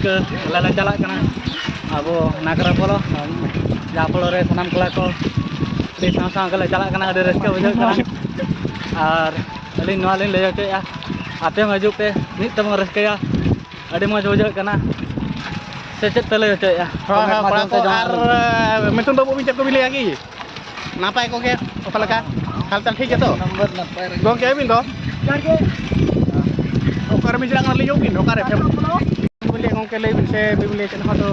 Rusk ला चला अब नागरा पोलो जहाँ फल सामान कला को साव साव के चला रस्क बुझा और अली लै हचोया आपे हजू पे मिद तब रस्कया अड़ी मज बुझा से चेक लै हचोया मिथुन बाबू चेक को भी लैया कि नापाय को के ओका हाल चाल ठीक है तो नंबर नपाय गोंके बिन दो ओकर में जरा ले बिन ओकर बोले गोंके ले बिन से बिबले चन तो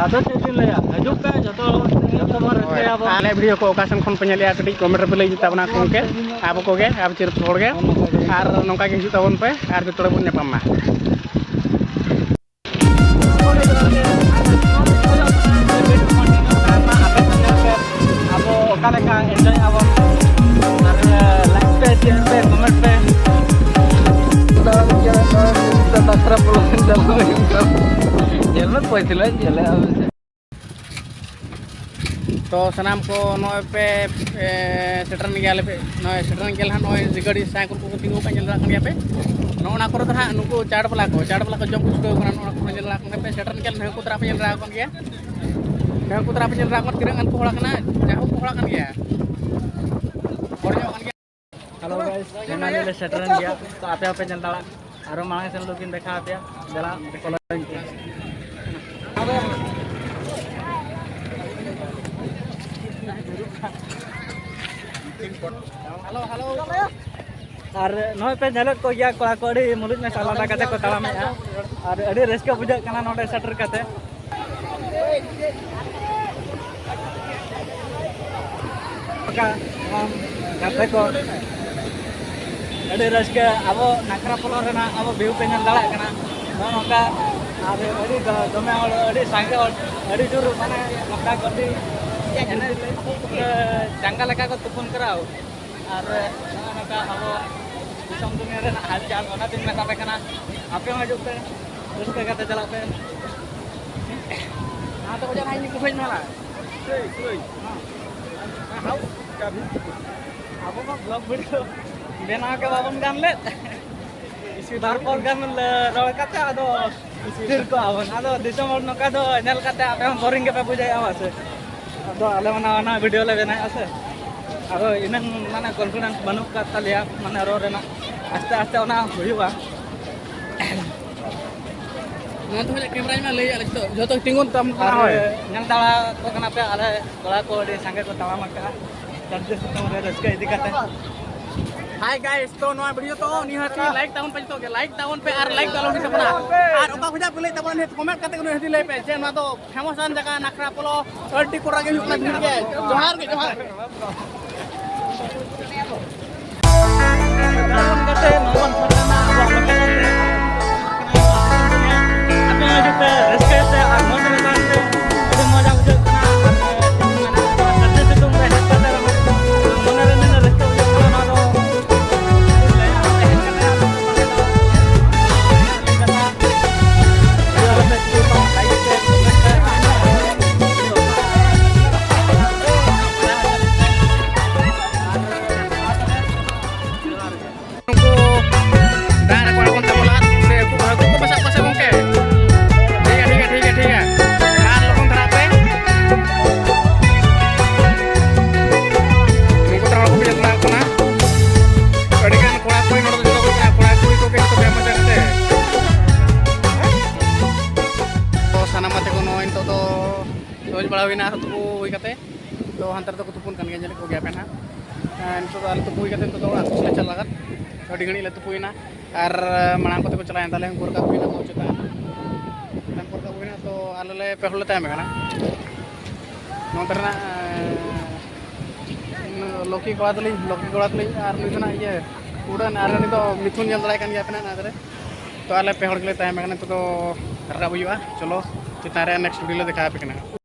आदो चेक लैया हजू पे जतो बार रस्कया बो आले वीडियो को ओकासन खन पे नेलिया कटी कमेंट पे ले जता बना गोंके आबो को गे आब चिर छोड़ गे आर नोका के हिजू तबन पे आर जतोड़े बन नेपाम मा एंजॉय अब लाइक पे शेयर पे कमेंट पे तो सनाम को नॉय पे सेटरन गया पे नॉय सेटरन गया नॉय जिगड़ी साइकिल को तिंगु का जल रखन गया पे नोना करे तो नुको चाड़ पला को जम कुछ को नोना को जल रखन पे सेटरन गया को तरा पे जल रखन गया को तरा पे जल रखन किरंग को होड़ा कना जाहो को होड़ा कन गया हेलो गाइस जनाले ले सेटरन गया तो आपे आपे जन दाला आरो मांगे सन लोगिन देखा आपे जला फॉलो हेलो हेलो और नोय पे झलक को गया कोड़ा कोड़ी मुलुज में सालादा कते को ताला में और अड़ी रस्का बुझा कना नोडे सेटर कते का गाते को अड़ी रस्का अब नाकरा पोलो रेना अब व्यू पे नल दाड़ा कना नोका और अड़ी दमे अड़ी सांगे अड़ी जोर माने मक्का गड्डी जंगल लेका को तुपुन कराओ और नोका अब दिसम दुनिया रे हाल चाल ओना दिन में तापे कना आपे हजू पे रस्का कते चला पे हां तो बजा नहीं को फेज माला कोई हां अब को ब्लॉग वीडियो बना के बाबन गान ले इसी बार पर गान रळ कते आदो फिर को आवन आदो दिसम और नका दो नेल कते आपे बोरिंग पे बुझाय आवासे आदो आले मना वीडियो ले बनाय आसे आरो इनन माने कॉन्फिडेंस बनुक का तलिया माने रो रेना आस्ते आस्ते ओना हुयुवा ना तो कैमरा में ले आले तो जो तो तिंगुन तम नल दाला को कना पे आले कोला को दे संगे को तावा मका चर्चे सुतम रे रस्का इदी कते हाय गाइस तो नोआ वीडियो तो निहाती लाइक तावन पे तो लाइक तावन पे आर लाइक तावन पे बना आर ओका खुजा पे तावन हे कमेंट करते को हेदी ले पे जे ना तो फेमस आन जगह नाकरा पोलो अड्डी कोरा के हुकना दिन के जोहार के जोहार तावन कते नोवन फरना अब लोकेशन पे आपे जो पे रस्का से और मन में कांते अरे मजा बुझा कना चर्चे सुतम रे कते मनोरंजन रस्का बुझा ना दो बड़ा तो हुई कते तो हंतर तो तुपुन कन गया को गया पे ना तो आल तुपुई कते तो आसुस ले चला कर अडी घणी ले तुपुइना और मांग को चला ताले अंकुर का हुईना तो चता अंकुर का हुईना तो आल ले पेहले तामे कना नोतरना लोकी कोड़ातली और नितना ये उड़न और नि तो मिथुन जल दड़ा कन गया पे ना दरे तो आले पेहड़ के तामे कना तो रखा हुआ चलो चितारे नेक्स्ट वीडियो दिखा पे कना।